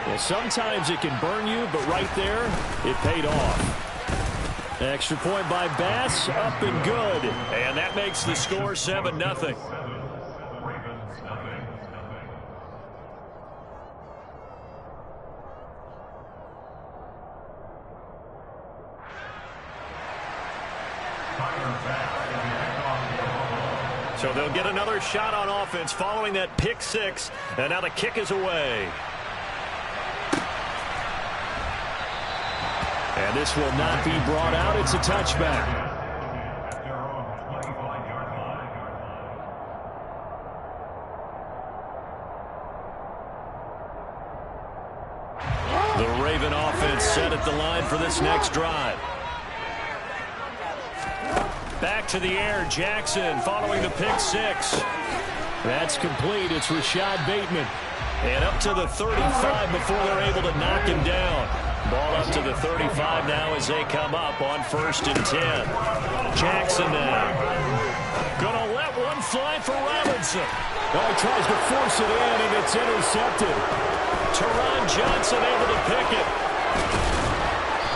Well, sometimes it can burn you, but right there, it paid off. Extra point by Bass, up and good. And that makes the score 7-0. So they'll get another shot on offense following that pick six. And now the kick is away. And this will not be brought out. It's a touchback. The Raven offense set at the line for this next drive. Back to the air, Jackson following the pick six. That's complete. It's Rashad Bateman. And up to the 35 before they're able to knock him down. Ball up to the 35 now as they come up on 1st and 10. Jackson now. Gonna let one fly for Robinson. Oh, he tries to force it in, and it's intercepted. Teron Johnson able to pick it.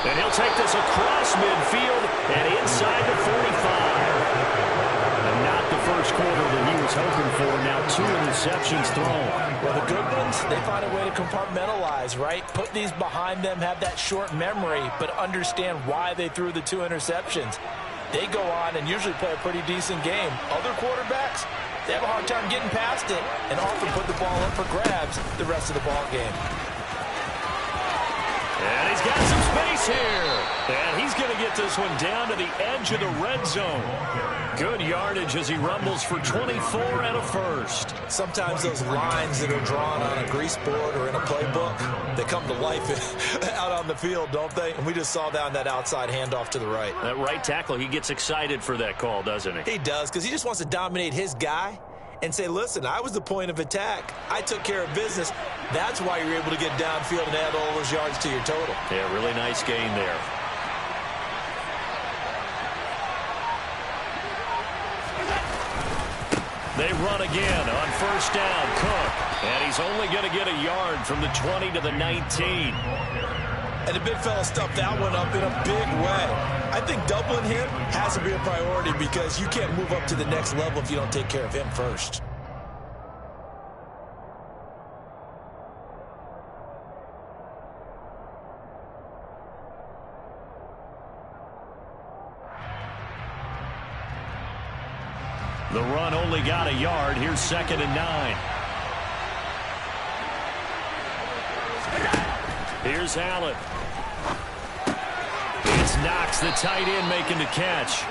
And he'll take this across midfield and inside the 45. And not the first quarter that he was hoping for. Now 2 interceptions thrown. Well, the good ones, they find a way to compartmentalize, right? Put these behind them, have that short memory, but understand why they threw the 2 interceptions. They go on and usually play a pretty decent game. Other quarterbacks, they have a hard time getting past it and often put the ball up for grabs the rest of the ball game. And he's got some space here. And he's going to get this one down to the edge of the red zone. Good yardage as he rumbles for 24 and a first. Sometimes those lines that are drawn on a grease board or in a playbook, they come to life out on the field, don't they? And we just saw that on that outside handoff to the right. That right tackle, he gets excited for that call, doesn't he? He does, because he just wants to dominate his guy and say, listen, I was the point of attack. I took care of business. That's why you're able to get downfield and add all those yards to your total. Yeah, really nice gain there. They run again on 1st down. Cook. And he's only going to get a yard from the 20 to the 19. And the big fella stuffed that one up in a big way. I think doubling him has to be a priority because you can't move up to the next level if you don't take care of him first. The run only got a yard. Here's 2nd and 9. Here's Allen. It's Knox, the tight end, making the catch.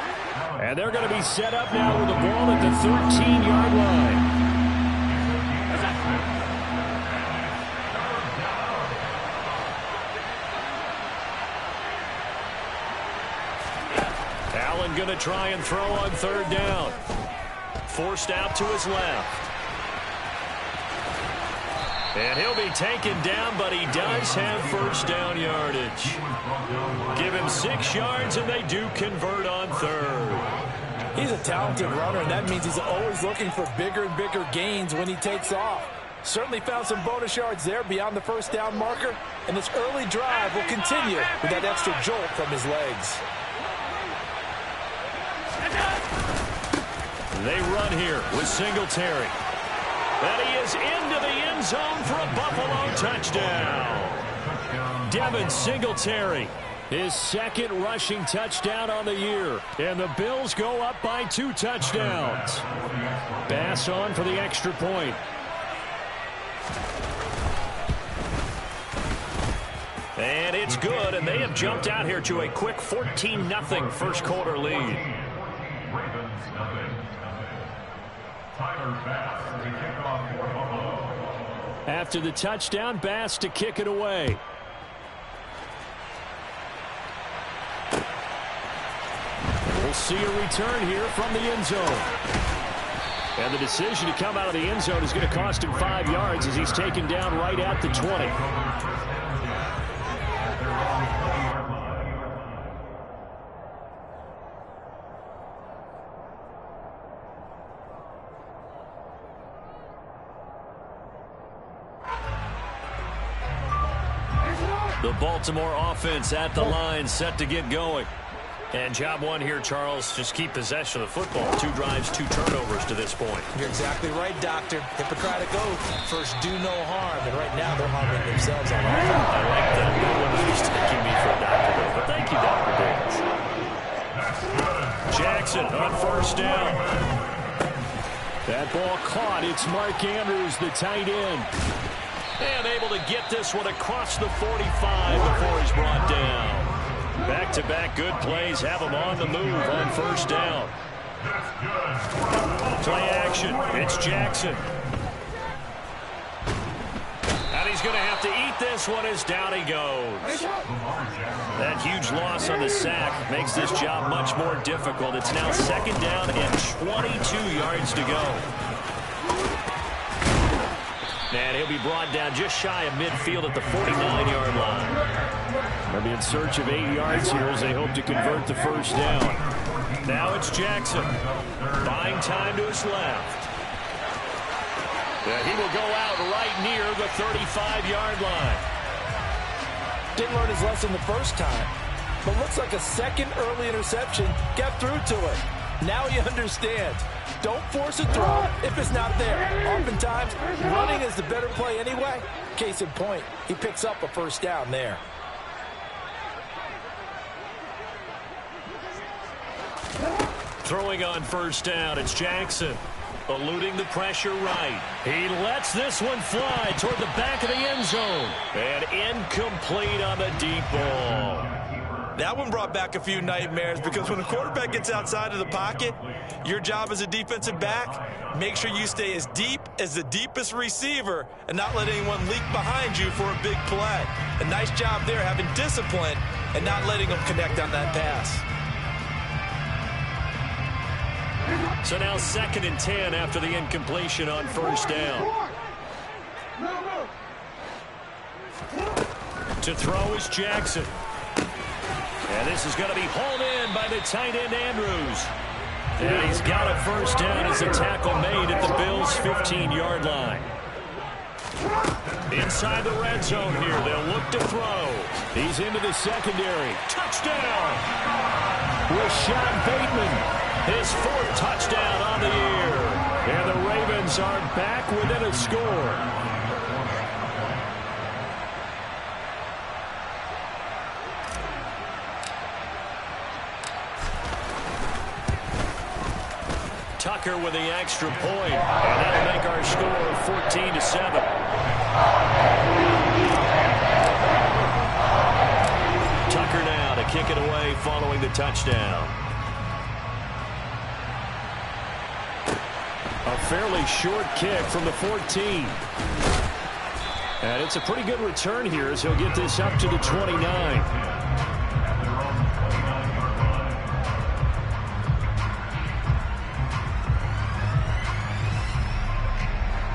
And they're going to be set up now with the ball at the 13-yard line. Allen going to try and throw on 3rd down. Forced out to his left. And he'll be taken down, but he does have 1st down yardage. Give him 6 yards, and they do convert on 3rd. He's a talented runner, and that means he's always looking for bigger and bigger gains when he takes off. Certainly found some bonus yards there beyond the 1st down marker, and this early drive will continue with that extra jolt from his legs. They run here with Singletary. And he is into the end zone for a Buffalo touchdown. Devin Singletary, his 2nd rushing touchdown on the year. And the Bills go up by 2 touchdowns. Bass on for the extra point. And it's good, and they have jumped out here to a quick 14-0 first quarter lead. After the touchdown, Bass to kick it away. We'll see a return here from the end zone. And the decision to come out of the end zone is going to cost him 5 yards as he's taken down right at the 20. The Baltimore offense at the line, set to get going. And job one here, Charles, just keep possession of the football. 2 drives, 2 turnovers to this point. You're exactly right, Doctor. Hippocratic oath. First, do no harm. And right now, they're harming themselves on offense. I like that. No one was mistaking me for a doctor, though. But thank you, Dr. Davis. Jackson on first down. That ball caught. It's Mark Andrews, the tight end. And able to get this one across the 45 before he's brought down. Back-to-back good plays have him on the move on first down. Play action. It's Jackson. And he's going to have to eat this one as down he goes. That huge loss on the sack makes this job much more difficult. It's now second down and 22 yards to go. And he'll be brought down just shy of midfield at the 49-yard line. They'll be in search of 8 yards here as they hope to convert the first down. Now it's Jackson. Buying time to his left. He will go out right near the 35-yard line. Didn't learn his lesson the first time, but looks like a second early interception got through to him. Now he understands. Don't force a throw if it's not there. Oftentimes, running is the better play anyway. Case in point, he picks up a first down there. Throwing on first down, it's Jackson. Eluding the pressure right. He lets this one fly toward the back of the end zone. And incomplete on the deep ball. That one brought back a few nightmares because when a quarterback gets outside of the pocket, your job as a defensive back, make sure you stay as deep as the deepest receiver and not let anyone leak behind you for a big play. A nice job there having discipline and not letting them connect on that pass. So now 2nd and 10 after the incompletion on first down. To throw is Jackson. And this is going to be hauled in by the tight end Andrews. And he's got a first down as a tackle made at the Bills' 15-yard line. Inside the red zone here, they'll look to throw. He's into the secondary. Touchdown! Rashad Bateman. His 4th touchdown on the year. And the Ravens are back within a score. Tucker with the extra point, and that'll make our score 14-7. Tucker now to kick it away following the touchdown. A fairly short kick from the 14. And it's a pretty good return here as he'll get this up to the 29.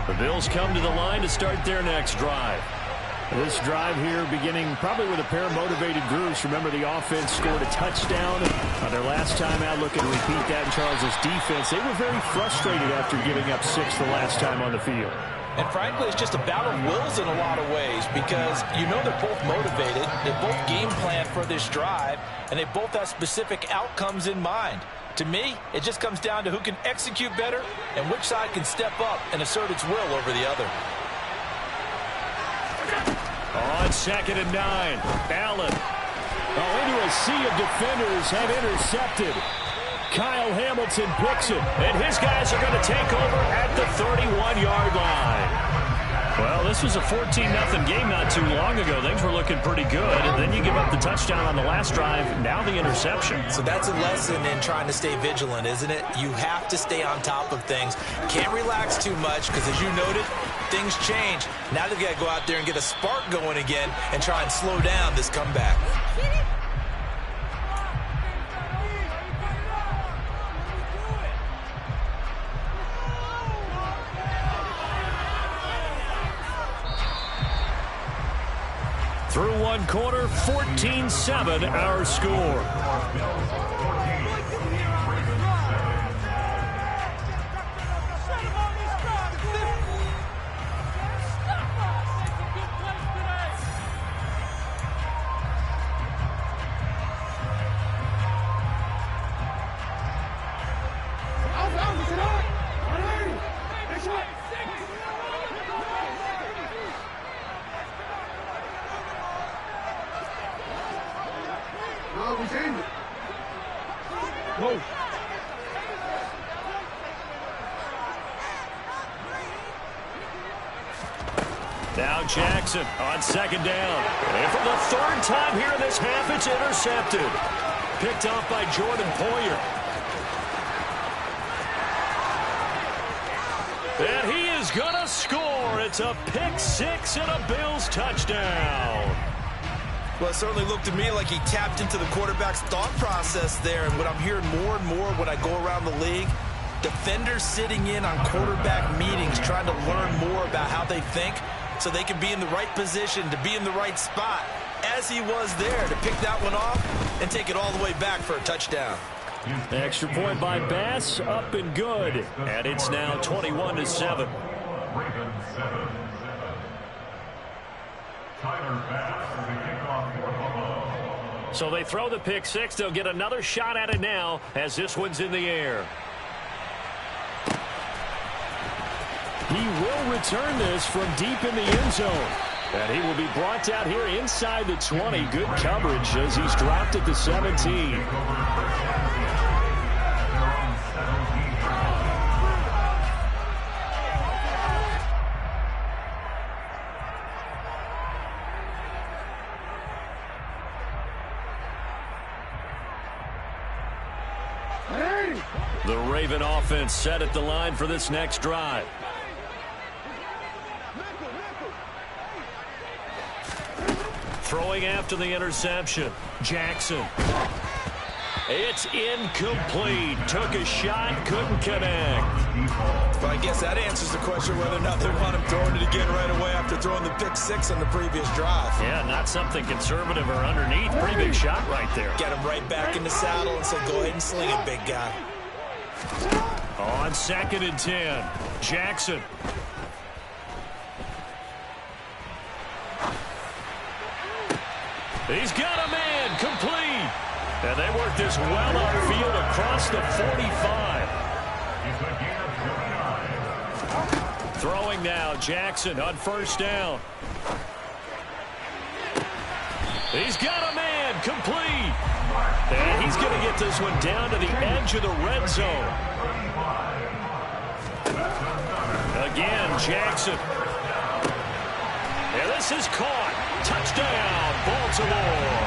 The Bills come to the line to start their next drive. This drive here beginning probably with a pair of motivated groups. Remember, the offense scored a touchdown on their last time out. Looking to repeat that in Charles's defense. They were very frustrated after giving up 6 the last time on the field. And frankly, it's just a battle of wills in a lot of ways because you know they're both motivated. They both game plan for this drive, and they both have specific outcomes in mind. To me, it just comes down to who can execute better and which side can step up and assert its will over the other. On 2nd and 9, Allen. Into a sea of defenders have intercepted. Kyle Hamilton picks it. And his guys are going to take over at the 31-yard line. Well, this was a 14-0 game not too long ago. Things were looking pretty good. And then you give up the touchdown on the last drive. Now the interception. So that's a lesson in trying to stay vigilant, isn't it? You have to stay on top of things. Can't relax too much because, as you noted, things change. Now they've got to go out there and get a spark going again and try and slow down this comeback. Through one quarter, 14-7 our score. Whoa. Now Jackson on second down. And for the third time here in this half, it's intercepted. Picked off by Jordan Poyer. And he is going to score. It's a pick six and a Bills touchdown. Well, it certainly looked to me like he tapped into the quarterback's thought process there. And what I'm hearing more and more when I go around the league, defenders sitting in on quarterback meetings trying to learn more about how they think so they can be in the right position, to be in the right spot, as he was there, to pick that one off and take it all the way back for a touchdown. Extra point by Bass, up and good. And it's now 21-7. So they throw the pick six. They'll get another shot at it now as this one's in the air. He will return this from deep in the end zone. And he will be brought down here inside the 20. Good coverage as he's dropped at the 17. The Raven offense set at the line for this next drive. Throwing after the interception. Jackson. It's incomplete. Took a shot, couldn't connect. Well, I guess that answers the question whether or not they want him throwing it again right away after throwing the pick six on the previous drive. Yeah, not something conservative or underneath. Pretty big shot right there. Get him right back in the saddle and say, go ahead and sling it, big guy. On 2nd and 10, Jackson. He's got a man, complete. And they work this well upfield across the 45. Throwing now, Jackson on first down. He's got a man, complete. And he's going to get this one down to the edge of the red zone. Again, Jackson. And this is caught. Touchdown, Baltimore.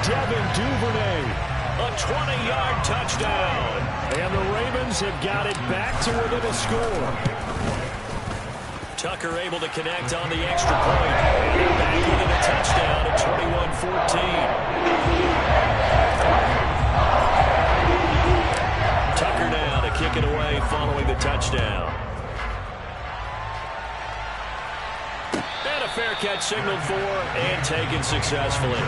Devin Duvernay, a 20-yard touchdown. And the Ravens have got it back to within a score. Tucker able to connect on the extra point. And back within a touchdown at 21-14. Tucker now to kick it away following the touchdown. And a fair catch signaled for and taken successfully.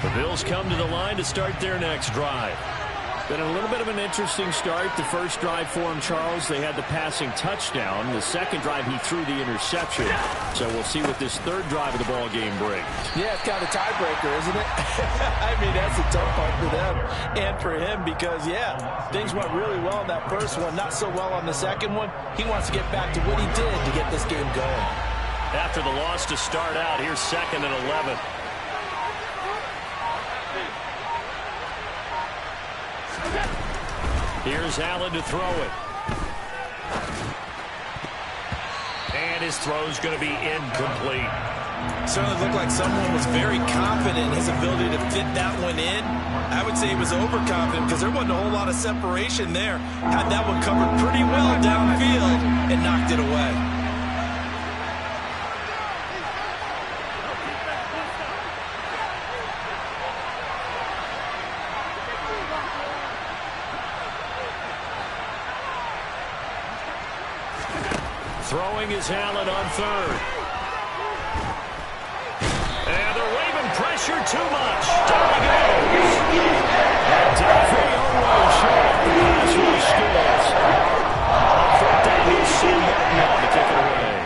The Bills come to the line to start their next drive. Been a little bit of an interesting start. The first drive for him, Charles, they had the passing touchdown. The second drive, he threw the interception. So we'll see what this third drive of the ball game brings. Yeah, it's kind of a tiebreaker, isn't it? I mean, that's a tough part for them and for him because, yeah, things went really well in that first one, not so well on the second one. He wants to get back to what he did to get this game going. After the loss to start out, here's 2nd and 11. Here's Allen to throw it. And his throw's going to be incomplete. Certainly looked like someone was very confident in his ability to fit that one in. I would say he was overconfident because there wasn't a whole lot of separation there. Had that one covered pretty well downfield and knocked it away. Throwing is Allen on third. And the Raven pressure too much. Down he goes. And Duffy always showing the pass rush skills. On fourth down, he'll see Martin now to kick it away.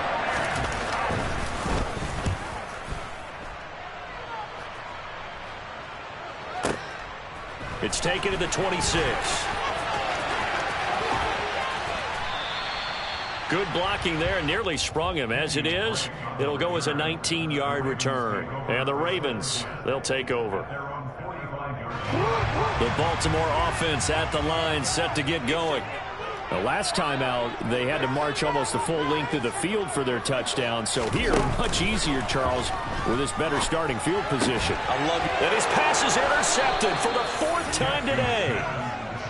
It's taken to the 26. Good blocking there, nearly sprung him. As it is, it'll go as a 19-yard return. And the Ravens, they'll take over. The Baltimore offense at the line, set to get going. The last time out, they had to march almost the full length of the field for their touchdown. So here, much easier, Charles, with this better starting field position. I love it. And his pass is intercepted for the 4th time today.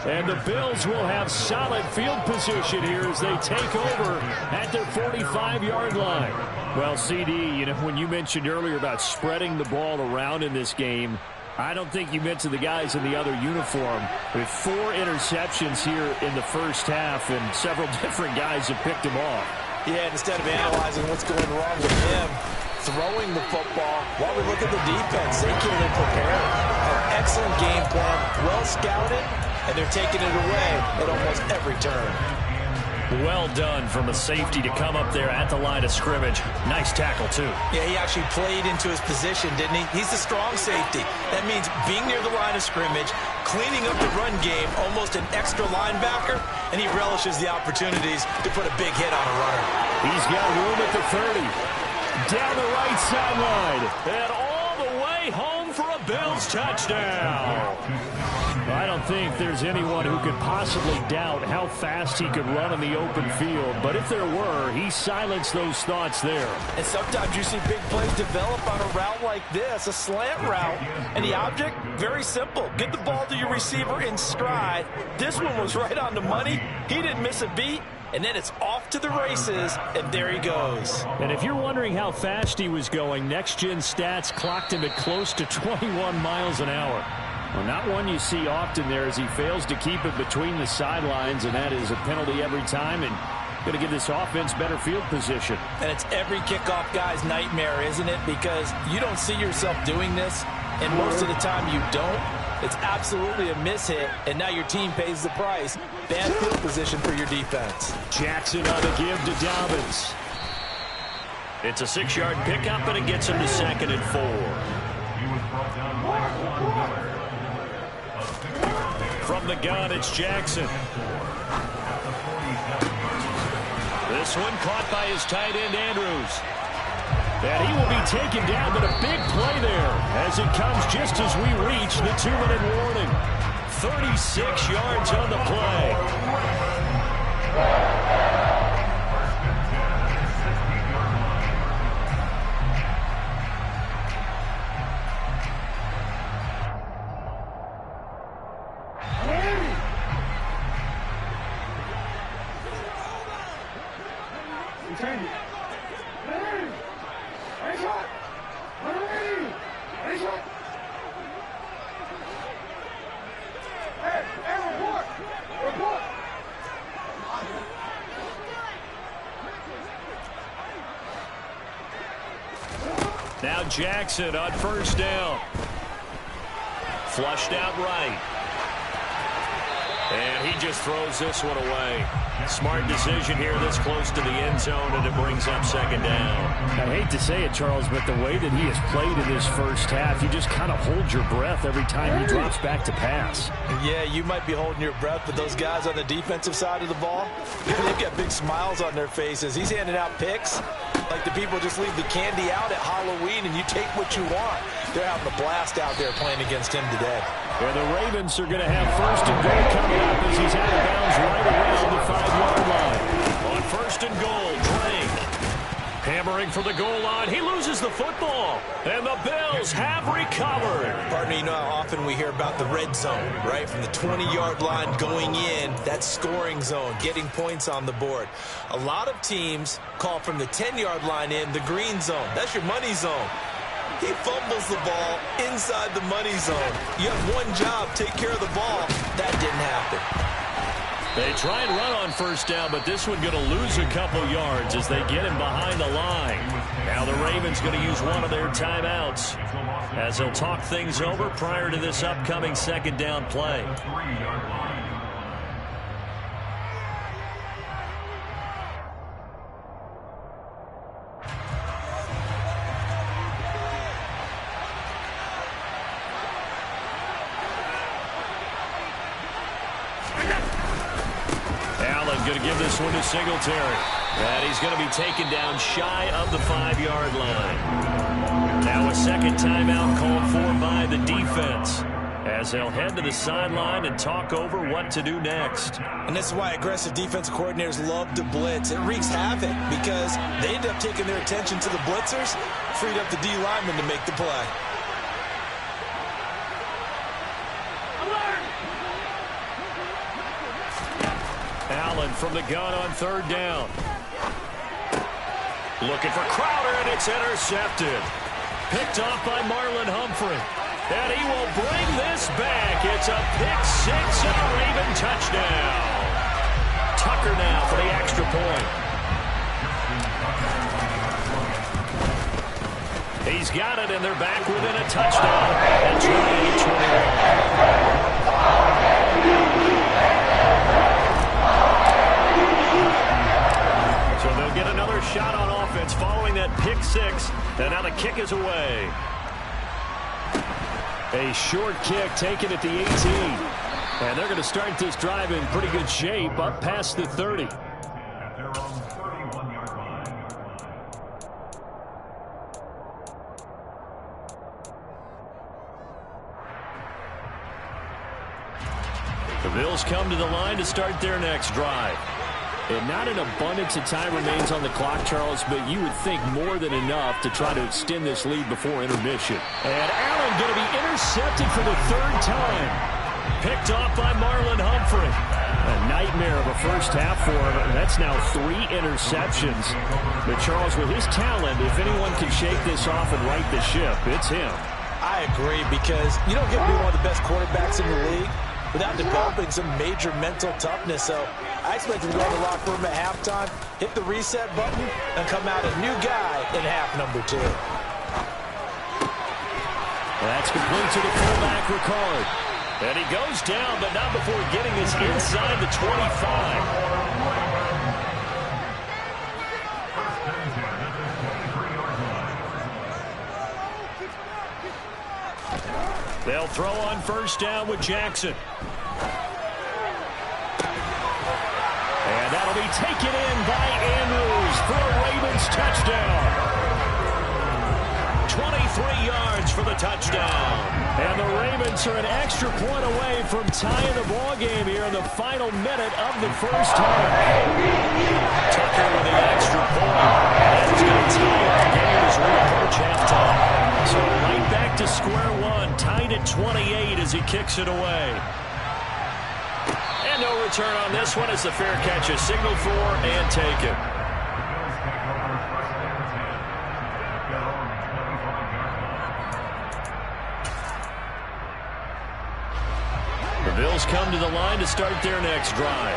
And the Bills will have solid field position here as they take over at their 45-yard line. Well, CD, you know, when you mentioned earlier about spreading the ball around in this game, I don't think you meant to the guys in the other uniform. With 4 interceptions here in the first half, and several different guys have picked him off. Yeah, instead of analyzing what's going wrong with him, throwing the football, while we look at the defense, they came in prepared. An excellent game plan, well scouted, and they're taking it away at almost every turn. Well done from a safety to come up there at the line of scrimmage. Nice tackle, too. Yeah, he actually played into his position, didn't he? He's the strong safety. That means being near the line of scrimmage, cleaning up the run game, almost an extra linebacker, and he relishes the opportunities to put a big hit on a runner. He's got room at the 30. Down the right sideline. And all the way home for a Bills touchdown. I don't think there's anyone who could possibly doubt how fast he could run in the open field. But if there were, he silenced those thoughts there. And sometimes you see big plays develop on a route like this, a slant route. And the object, very simple. Get the ball to your receiver in stride. This one was right on the money. He didn't miss a beat. And then it's off to the races, and there he goes. And if you're wondering how fast he was going, Next Gen Stats clocked him at close to 21 miles an hour. Well, not one you see often there as he fails to keep it between the sidelines, and that is a penalty every time, and going to give this offense better field position. And it's every kickoff guy's nightmare, isn't it? Because you don't see yourself doing this, and most of the time you don't. It's absolutely a mishit, and now your team pays the price. Bad field position for your defense. Jackson on the give to Dobbins. It's a 6-yard pickup, and it gets him to 2nd and 4. From the gun, it's Jackson. This one caught by his tight end, Andrews. And he will be taken down, but a big play there as it comes just as we reach the 2-minute warning. 36 yards on the play. Now Jackson on 1st down. Flushed out right. And he just throws this one away. Smart decision here this close to the end zone, and it brings up 2nd down. I hate to say it, Charles, but the way that he has played in this first half, you just kind of hold your breath every time he drops back to pass. Yeah, you might be holding your breath, but those guys on the defensive side of the ball, they've got big smiles on their faces. He's handing out picks like the people just leave the candy out at Halloween and you take what you want. They're having a blast out there playing against him today. And the Ravens are going to have 1st and goal coming up as he's out of bounds right around the 5-yard line. On 1st and goal, Drake hammering for the goal line. He loses the football, and the Bills have recovered. Partner, you know how often we hear about the red zone, right? From the 20-yard line going in, that scoring zone, getting points on the board. A lot of teams call from the 10-yard line in the green zone. That's your money zone. He fumbles the ball inside the money zone. You have one job, take care of the ball. That didn't happen. They try and run on 1st down, but this one going to lose a couple yards as they get him behind the line. Now the Ravens going to use one of their timeouts as they'll talk things over prior to this upcoming 2nd down play. going to give this one to Singletary. And he's going to be taken down shy of the 5-yard line. Now a second timeout called for by the defense, as they'll head to the sideline and talk over what to do next. And this is why aggressive defensive coordinators love to blitz. It wreaks havoc because they end up taking their attention to the blitzers, freed up the D lineman to make the play. Allen from the gun on third down. Looking for Crowder, and it's intercepted. Picked off by Marlon Humphrey. And he will bring this back. It's a pick six and a Raven touchdown. Tucker now for the extra point. He's got it, and they're back within a touchdown at 28-21. So they'll get another shot on offense following that pick six. And now the kick is away. A short kick taken at the 18. And they're going to start this drive in pretty good shape up past the 30. The Bills come to the line to start their next drive. And not an abundance of time remains on the clock, Charles, but you would think more than enough to try to extend this lead before intermission. And Allen going to be intercepted for the third time. Picked off by Marlon Humphrey. A nightmare of a first half for him. That's now 3 interceptions. But, Charles, with his talent, if anyone can shake this off and right the ship, it's him. I agree, because you don't get to be one of the best quarterbacks in the league without developing some major mental toughness. So I expect him to go to the locker room at halftime, hit the reset button, and come out a new guy in half number 2. That's complete to the fullback, Ricard. And he goes down, but not before getting this inside the 25. They'll throw on first down with Jackson. And that'll be taken in by Andrews for a Ravens touchdown. 23 yards for the touchdown. And the Ravens are an extra point away from tying the ball game here in the final minute of the first half. Tucker with the extra point. And he's going to tie up the game as we approach halftime. So right back to square one, tied at 28 as he kicks it away. And no return on this one as the fair catch is signaled for and taken. The Bills come to the line to start their next drive.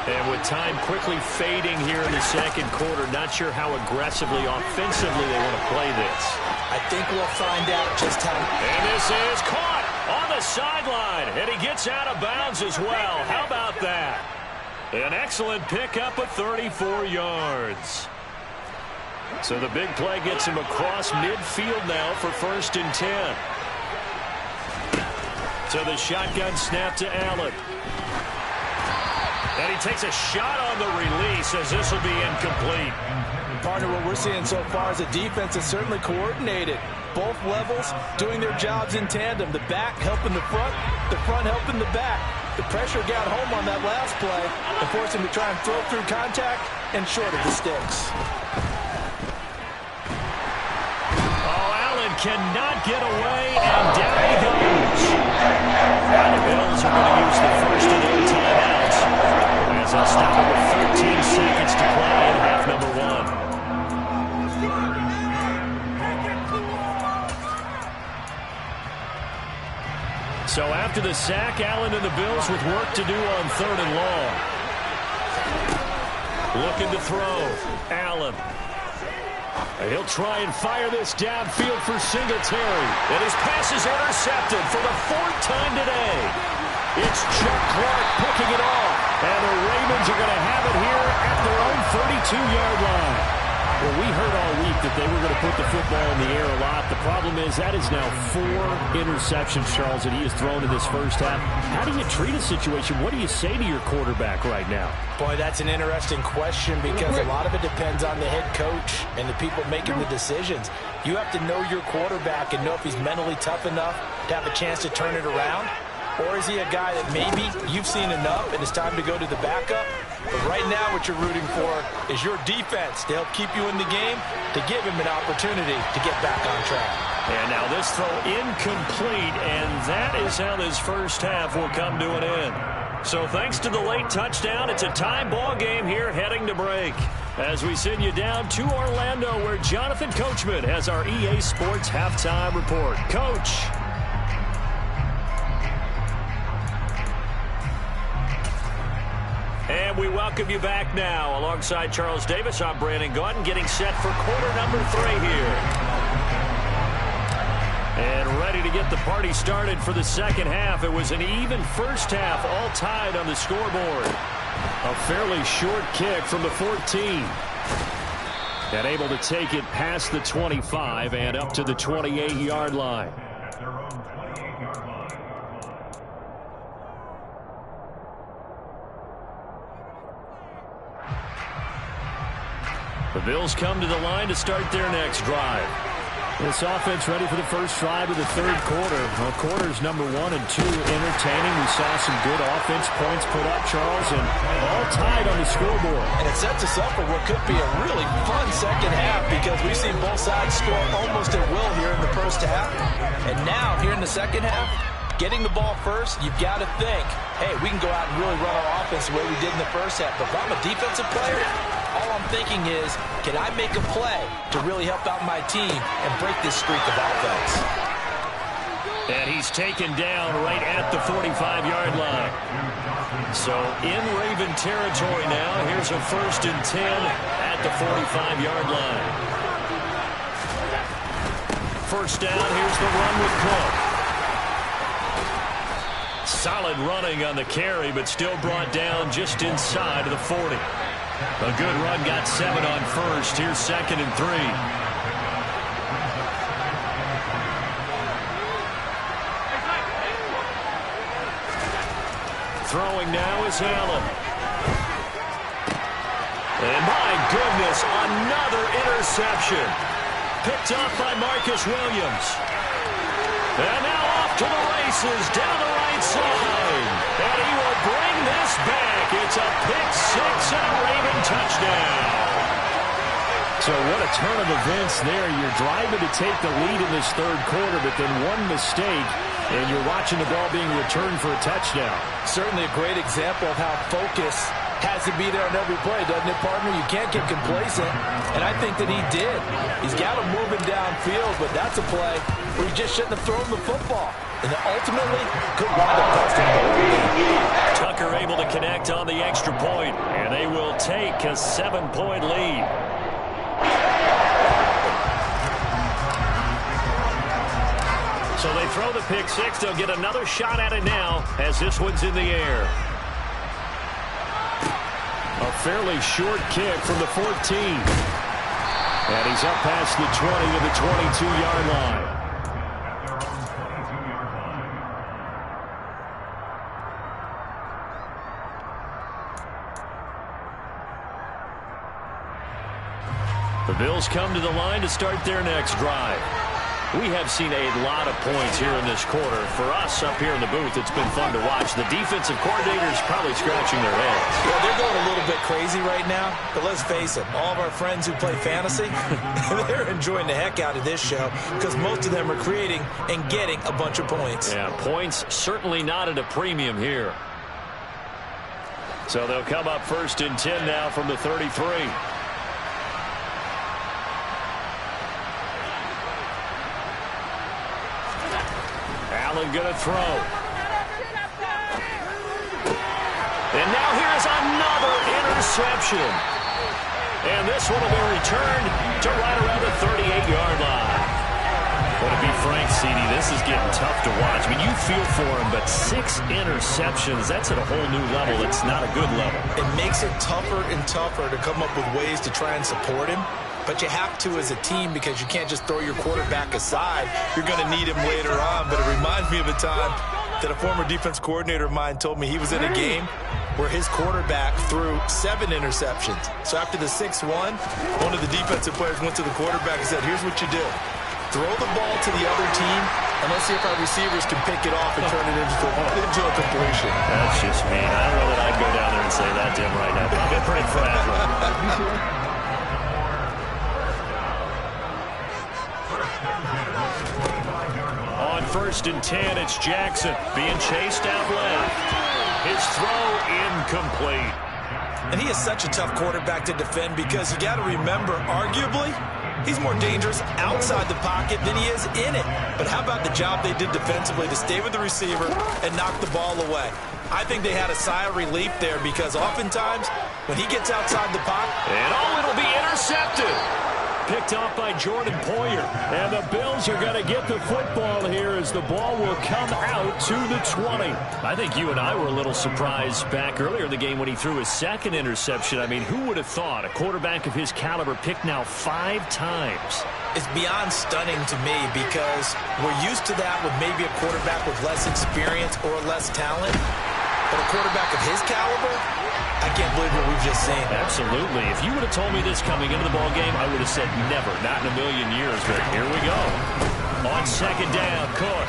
And with time quickly fading here in the second quarter, not sure how aggressively, offensively they want to play this. I think we'll find out just how. And this is caught on the sideline, and he gets out of bounds as well. How about that? An excellent pickup of 34 yards. So the big play gets him across midfield now for 1st and 10. So the shotgun snap to Allen. And he takes a shot on the release as this will be incomplete. Partner, what we're seeing so far is a defense that's certainly coordinated. Both levels doing their jobs in tandem. The back helping the front helping the back. The pressure got home on that last play and forced him to try and throw through contact and short of the sticks. Oh, Allen cannot get away, and down he goes. And the Bills are going to use the first of their timeouts as they'll stop it with 13 seconds to play in half number 1. So after the sack, Allen and the Bills with work to do on 3rd and long. Looking to throw. Allen. And he'll try and fire this downfield for Singletary. And his pass is intercepted for the 4th time today. It's Chuck Clark picking it off. And the Ravens are going to have it here at their own 32-yard line. Well, we heard all week that they were going to put the football in the air a lot. The problem is that is now 4 interceptions, Charles, that he has thrown in this first half. How do you treat a situation? What do you say to your quarterback right now? Boy, that's an interesting question because a lot of it depends on the head coach and the people making the decisions. You have to know your quarterback and know if he's mentally tough enough to have a chance to turn it around. Or is he a guy that maybe you've seen enough and it's time to go to the backup? But right now what you're rooting for is your defense to help keep you in the game, to give him an opportunity to get back on track. And now this throw incomplete, and that is how this first half will come to an end. So thanks to the late touchdown, it's a tie ball game here heading to break. As we send you down to Orlando, where Jonathan Coachman has our EA Sports halftime report. Coach. And we welcome you back now. Alongside Charles Davis, I'm Brandon Gaudin, getting set for quarter number 3 here. And ready to get the party started for the second half. It was an even first half, all tied on the scoreboard. A fairly short kick from the 14. And able to take it past the 25 and up to the 28-yard line. The Bills come to the line to start their next drive. This offense ready for the first drive of the third quarter. Well, quarters number 1 and 2 entertaining. We saw some good offense points put up, Charles, and all tied on the scoreboard. And it sets us up for what could be a really fun second half because we've seen both sides score almost at will here in the first half. And now, here in the second half, getting the ball first, you've got to think, hey, we can go out and really run our offense the way we did in the first half. But if I'm a defensive player, all I'm thinking is, can I make a play to really help out my team and break this streak of offense? And he's taken down right at the 45-yard line. So in Raven territory now, here's a 1st and 10 at the 45-yard line. First down, here's the run with Cook. Solid running on the carry, but still brought down just inside of the 40. A good run, got 7 on first. Here's 2nd and 3. Throwing now is Allen. And my goodness, another interception. Picked off by Marcus Williams. And now off to the races down the right side. And he will bring this back. It's a pick-6 and a Raven touchdown. So what a turn of events there. You're driving to take the lead in this third quarter, but then one mistake, and you're watching the ball being returned for a touchdown. Certainly a great example of how focus has to be there on every play, doesn't it, partner? You can't get complacent, and I think that he did. He's got him moving downfield, but that's a play where he just shouldn't have thrown the football. And then ultimately, could wind up costing him. Tucker able to connect on the extra point, and they will take a 7-point lead. So they throw the pick-6. They'll get another shot at it now as this one's in the air. A fairly short kick from the 14. And he's up past the 20 to the 22-yard line. The Bills come to the line to start their next drive. We have seen a lot of points here in this quarter. For us up here in the booth, it's been fun to watch. The defensive coordinators probably scratching their heads. Yeah, they're going a little bit crazy right now. But let's face it, all of our friends who play fantasy, they're enjoying the heck out of this show because most of them are creating and getting a bunch of points. Yeah, points certainly not at a premium here. So they'll come up 1st and 10 now from the 33. Allen going to throw. And now here's another interception. And this one will be returned to right around the 38-yard line. Well, to be frank, CD, this is getting tough to watch. I mean, you feel for him, but 6 interceptions, that's at a whole new level. It's not a good level. It makes it tougher and tougher to come up with ways to try and support him. but you have to as a team because you can't just throw your quarterback aside. You're going to need him later on, but it reminds me of a time that a former defense coordinator of mine told me he was in a game where his quarterback threw 7 interceptions. So after the 6-1, one of the defensive players went to the quarterback and said, here's what you do. Throw the ball to the other team, and let's see if our receivers can pick it off and turn it into a completion. That's just mean. I don't know that I'd go down there and say that to him right now. Probably pretty fragile. On 1st and 10, it's Jackson being chased out left. His throw incomplete. And he is such a tough quarterback to defend because you got to remember, arguably, he's more dangerous outside the pocket than he is in it. But how about the job they did defensively to stay with the receiver and knock the ball away? I think they had a sigh of relief there because oftentimes when he gets outside the pocket. And it'll be intercepted. Picked off by Jordan Poyer. And the Bills are going to get the football here as the ball will come out to the 20. I think you and I were a little surprised back earlier in the game when he threw his 2nd interception. I mean, who would have thought a quarterback of his caliber picked now 5 times? It's beyond stunning to me because we're used to that with maybe a quarterback with less experience or less talent. But a quarterback of his caliber, I can't believe what we've just seen. Absolutely. If you would have told me this coming into the ball game, I would have said never, not in a million years. But here we go. On 2nd down, Cook.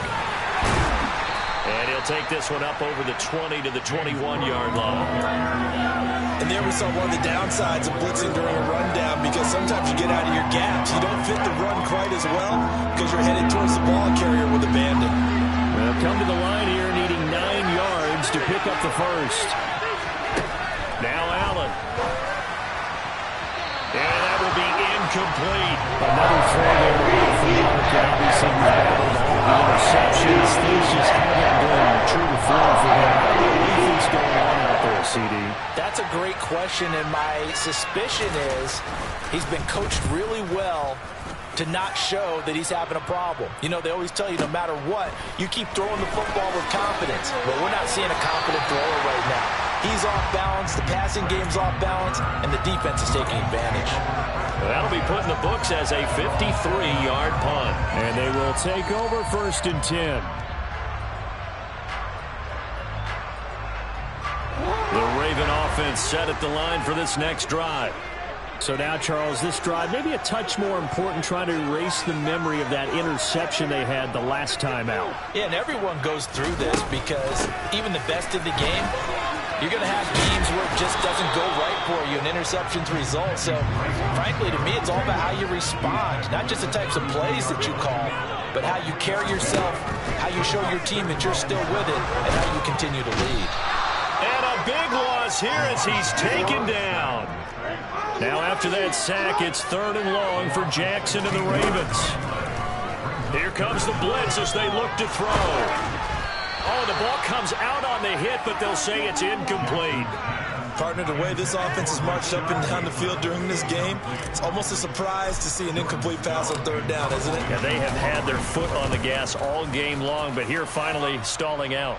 And he'll take this one up over the 20 to the 21-yard line. And there we saw one of the downsides of blitzing during a rundown because sometimes you get out of your gaps. You don't fit the run quite as well because you're headed towards the ball carrier with abandon. Well, come to the line here needing 9 yards to pick up the first. Now Allen. And that will be incomplete. Another throw there from Mark. Obviously, he's battled all the interceptions. Things just haven't been true to form for him. What do you think's going on out there, CD? That's a great question, and my suspicion is he's been coached really well to not show that he's having a problem. You know, they always tell you no matter what, you keep throwing the football with confidence. But we're not seeing a confident thrower right now. He's off balance, the passing game's off balance, and the defense is taking advantage. Well, that'll be put in the books as a 53-yard punt. And they will take over 1st and 10. The Raven offense set at the line for this next drive. So now, Charles, this drive maybe a touch more important, trying to erase the memory of that interception they had the last time out. Yeah, and everyone goes through this because even the best in the game, you're going to have games where it just doesn't go right for you, and interceptions result. So, frankly, to me, it's all about how you respond, not just the types of plays that you call, but how you carry yourself, how you show your team that you're still with it, and how you continue to lead. And a big loss here as he's taken down. Now after that sack, it's 3rd and long for Jackson and the Ravens. Here comes the blitz as they look to throw. Oh, the ball comes out on the hit, but they'll say it's incomplete. Partner, the way this offense has marched up and down the field during this game, it's almost a surprise to see an incomplete pass on 3rd down, isn't it? Yeah, they have had their foot on the gas all game long, but here finally stalling out.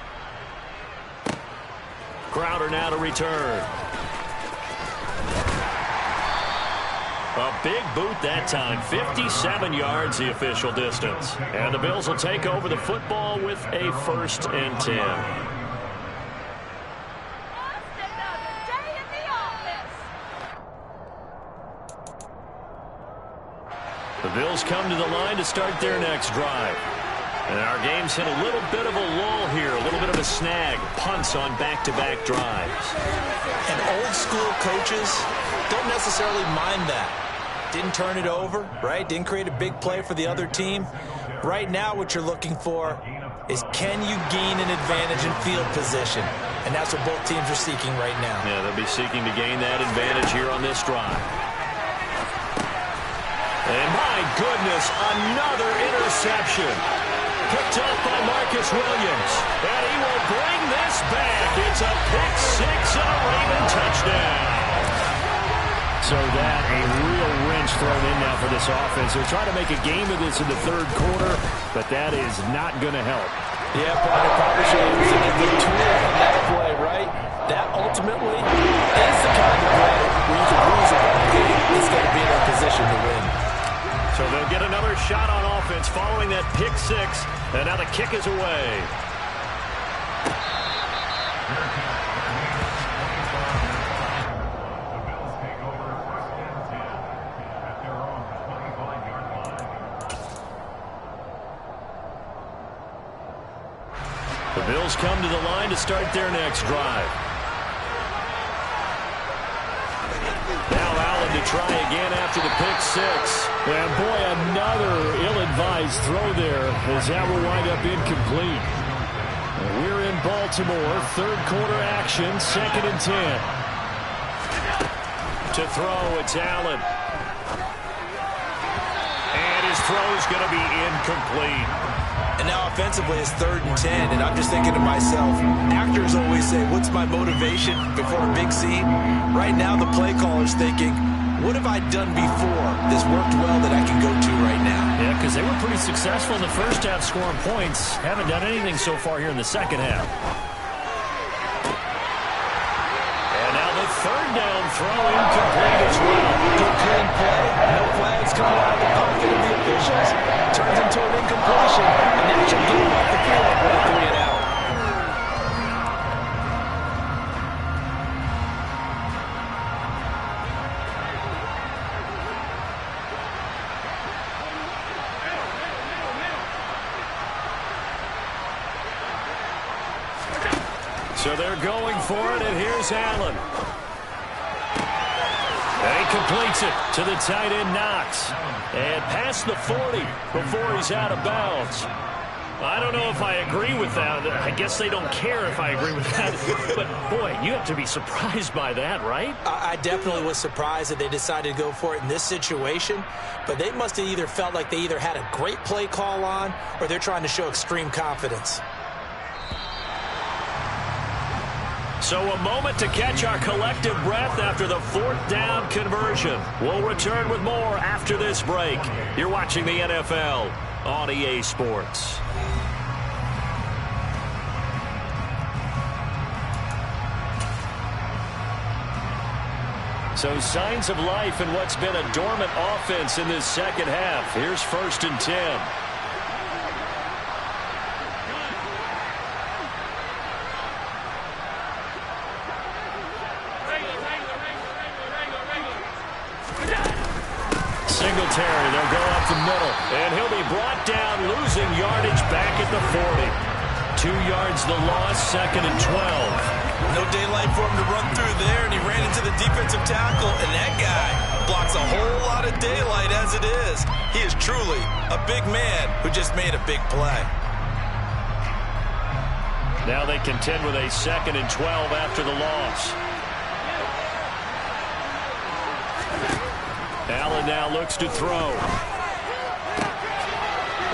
Crowder now to return. A big boot that time. 57 yards the official distance. And the Bills will take over the football with a 1st and 10. The Bills come to the line to start their next drive. And our game's hit a little bit of a lull here, a little bit of a snag. Punts on back-to-back drives. And old school coaches don't necessarily mind that. Didn't turn it over, right? Didn't create a big play for the other team. Right now what you're looking for is can you gain an advantage in field position? And that's what both teams are seeking right now. Yeah, they'll be seeking to gain that advantage here on this drive. And my goodness, another interception. Picked up by Marcus Williams. And he will bring this back. It's a pick 6 and a Raven touchdown. So that a real wrench thrown in now for this offense. They're trying to make a game of this in the 3rd quarter, but that is not going to help. Yeah, probably should have used the tool on that play, right? That ultimately is the kind of play where you can lose a ball game. It's going to be in a position to win. So they'll get another shot on offense following that pick six. And now the kick is away. The Bills come to the line to start their next drive. Now Allen to try again after the pick six. And boy, another ill-advised throw there as that will wind up incomplete. We're in Baltimore, third quarter action, 2nd and 10. To throw, it's Allen. And his throw is going to be incomplete. And now offensively it's 3rd and 10, and I'm just thinking to myself, actors always say, what's my motivation before a big scene? Right now the play caller's thinking, what have I done before that's worked well that I can go to right now? Yeah, because they were pretty successful in the first half scoring points. Haven't done anything so far here in the second half. And now the 3rd down throw incomplete as well. Good clean play, no flags coming out of the pocket of the officials. Turns into an incompletion, and that should get him off the field with a 3 and out. So they're going for it, and here's Allen. And he completes it to the tight end, Knox. And past the 40 before he's out of bounds. I don't know if I agree with that. I guess they don't care if I agree with that. But, boy, you have to be surprised by that, right? I definitely was surprised that they decided to go for it in this situation. But they must have either felt like they either had a great play call on or they're trying to show extreme confidence. So a moment to catch our collective breath after the 4th down conversion. We'll return with more after this break. You're watching the NFL on EA Sports. So signs of life in what's been a dormant offense in this second half. Here's 1st and 10. Singletary, they'll go up the middle, and he'll be brought down, losing yardage back at the 40. 2 yards the loss, 2nd and 12. No daylight for him to run through there, and he ran into the defensive tackle, and that guy blocks a whole lot of daylight as it is. He is truly a big man who just made a big play. Now they contend with a 2nd and 12 after the loss. Allen now looks to throw.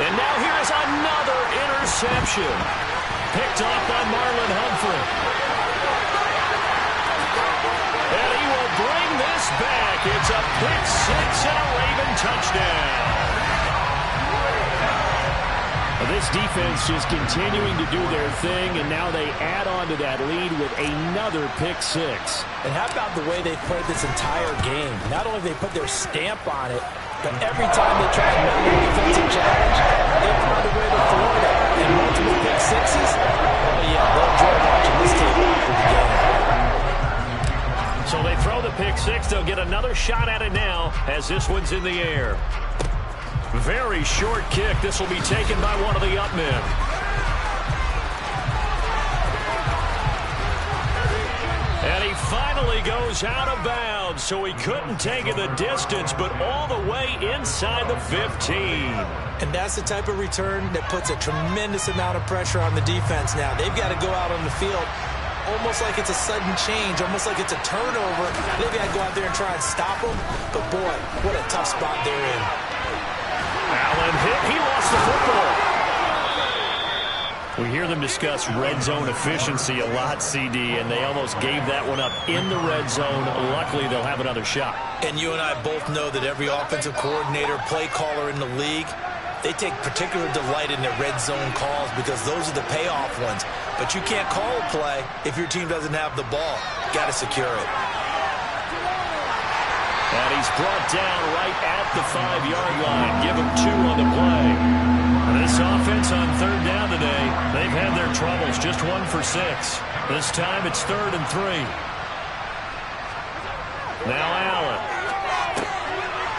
And now here's another interception. Picked off by Marlon Humphrey. And he will bring this back. It's a pick six and a Raven touchdown. This defense just continuing to do their thing, and now they add on to that lead with another pick six. And how about the way they've played this entire game? Not only have they put their stamp on it, but every time they try to mount a defensive challenge, they found a way to thwart it. And multiple pick sixes, oh yeah, they'll enjoy watching this tape after the game. So they throw the pick six. They'll get another shot at it now as this one's in the air. Very short kick. This will be taken by one of the up men. And he finally goes out of bounds, so he couldn't take it the distance, but all the way inside the 15. And that's the type of return that puts a tremendous amount of pressure on the defense now. They've got to go out on the field almost like it's a sudden change, almost like it's a turnover. They've got to go out there and try and stop them. But, boy, what a tough spot they're in. Allen hit. He lost the football. We hear them discuss red zone efficiency a lot, CD, and they almost gave that one up in the red zone. Luckily, they'll have another shot. And you and I both know that every offensive coordinator, play caller in the league, they take particular delight in their red zone calls because those are the payoff ones. But you can't call a play if your team doesn't have the ball. Got to secure it. And he's brought down right at the 5-yard line. Give him 2 on the play. This offense on third down today, they've had their troubles. Just 1 for 6. This time it's 3rd and 3. Now Allen.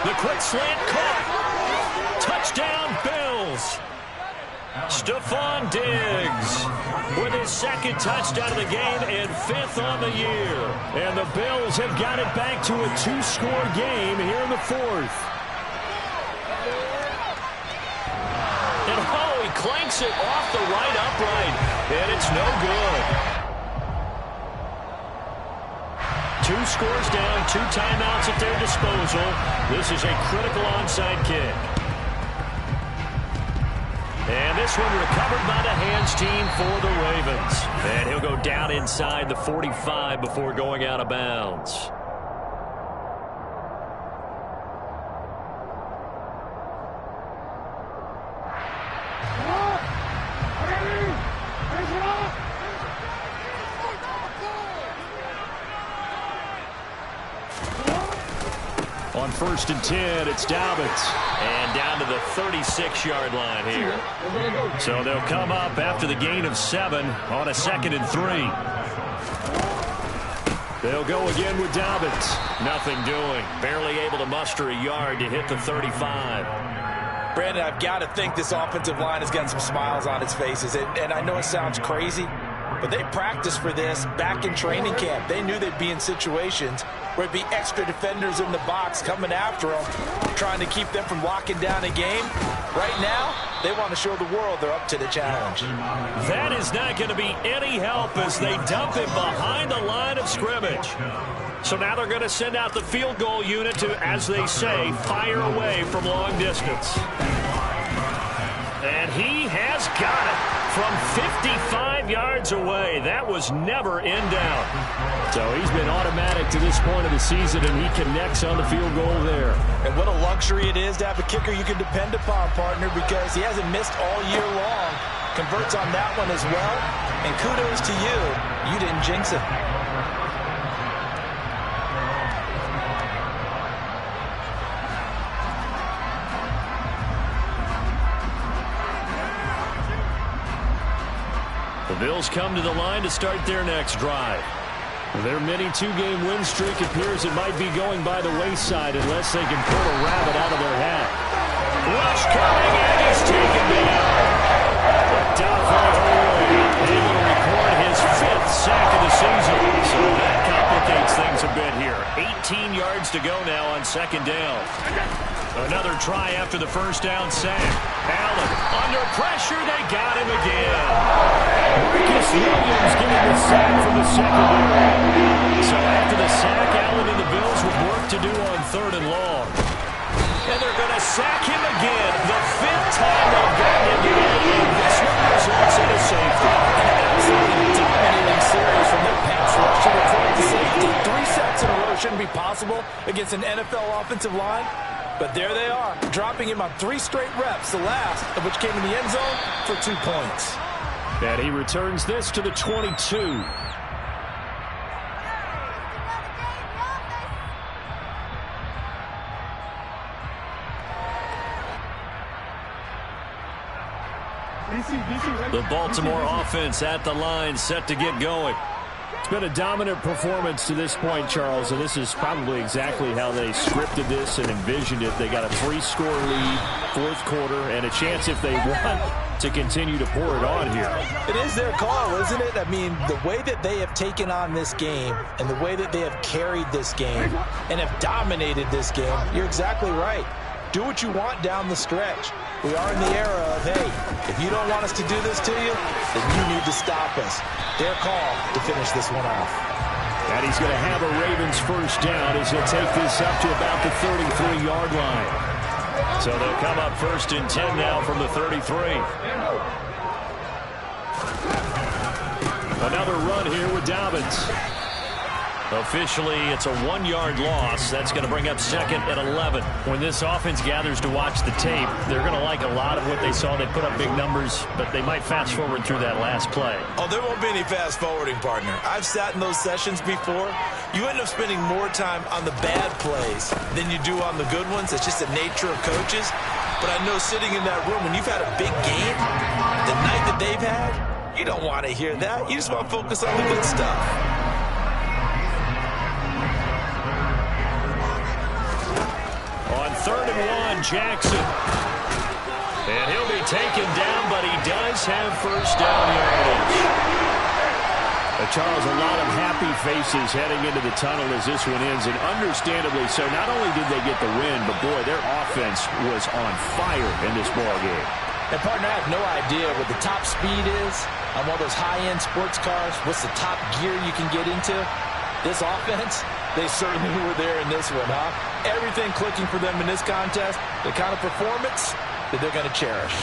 The quick slant caught. Touchdown Bills. Stephon Diggs with his 2nd touchdown of the game and 5th on the year. And the Bills have got it back to a 2-score game here in the 4th. And oh, he clanks it off the right upright, and it's no good. 2 scores down, 2 timeouts at their disposal. This is a critical onside kick. And this one recovered by the hands team for the Ravens. And he'll go down inside the 45 before going out of bounds. On 1st and 10, it's Dobbins. And down to the 36-yard line here. So they'll come up after the gain of 7 on a 2nd and 3. They'll go again with Dobbins. Nothing doing. Barely able to muster a yard to hit the 35. Brandon, I've got to think this offensive line has got some smiles on its faces. And I know it sounds crazy, but they practiced for this back in training camp. They knew they'd be in situations where it'd be extra defenders in the box coming after them, trying to keep them from locking down a game. Right now, they want to show the world they're up to the challenge. That is not going to be any help as they dump it behind the line of scrimmage. So now they're going to send out the field goal unit to, as they say, fire away from long distance. And he has got it from 55 yards away. That was never in doubt. So he's been automatic to this point of the season, and he connects on the field goal there. And what a luxury it is to have a kicker you can depend upon, partner, because he hasn't missed all year long. Converts on that one as well. And kudos to you. You didn't jinx it. The Bills come to the line to start their next drive. Their mini 2-game win streak appears it might be going by the wayside unless they can pull a rabbit out of their hat. Rush coming, and he's taken down. Able to record his 5th sack of the season. So that complicates things a bit here. 18 yards to go now on 2nd down. Another try after the 1st down sack. Allen under pressure. They got him again. Marcus Williams getting the sack from the secondary. So after the sack, Allen and the Bills with work to do on 3rd and long. And they're going to sack him again. The 5th time they've gotten him today. And this one results in a safety. Absolutely dominating series from that pass rush to the point to safety. 3 sacks in a row shouldn't be possible against an NFL offensive line. But there they are, dropping him on 3 straight reps, the last of which came in the end zone for 2 points. And he returns this to the 22. The Baltimore offense at the line, set to get going. It's been a dominant performance to this point, Charles, and this is probably exactly how they scripted this and envisioned it. They got a 3-score lead, 4th quarter, and a chance if they want to continue to pour it on here. It is their call, isn't it? I mean, the way that they have taken on this game and the way that they have carried this game and have dominated this game, you're exactly right. Do what you want down the stretch. We are in the era of, hey, if you don't want us to do this to you, then you need to stop us. Their call to finish this one off. And he's going to have a Ravens 1st down as he'll take this up to about the 33-yard line. So they'll come up 1st and 10 now from the 33. Another run here with Dobbins. Officially, it's a 1-yard loss. That's going to bring up second and 11. When this offense gathers to watch the tape, they're going to like a lot of what they saw. They put up big numbers, but they might fast forward through that last play. Oh, there won't be any fast forwarding, partner. I've sat in those sessions before. You end up spending more time on the bad plays than you do on the good ones. It's just the nature of coaches. But I know sitting in that room, when you've had a big game, the night that they've had, you don't want to hear that. You just want to focus on the good stuff. On 3rd and 1, Jackson. And he'll be taken down, but he does have first down yardage. Charles, a lot of happy faces heading into the tunnel as this one ends, and understandably so. Not only did they get the win, but, boy, their offense was on fire in this ballgame. And, partner, I have no idea what the top speed is on one of those high-end sports cars. What's the top gear you can get into? This offense, they certainly were there in this one, huh? Everything clicking for them in this contest, the kind of performance that they're going to cherish.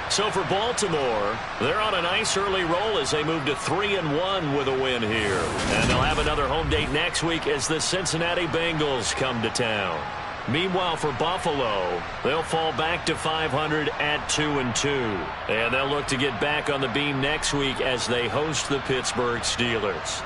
So for Baltimore, they're on a nice early roll as they move to 3-1 with a win here. And they'll have another home date next week as the Cincinnati Bengals come to town. Meanwhile, for Buffalo, they'll fall back to 500 at 2-2. And they'll look to get back on the beam next week as they host the Pittsburgh Steelers.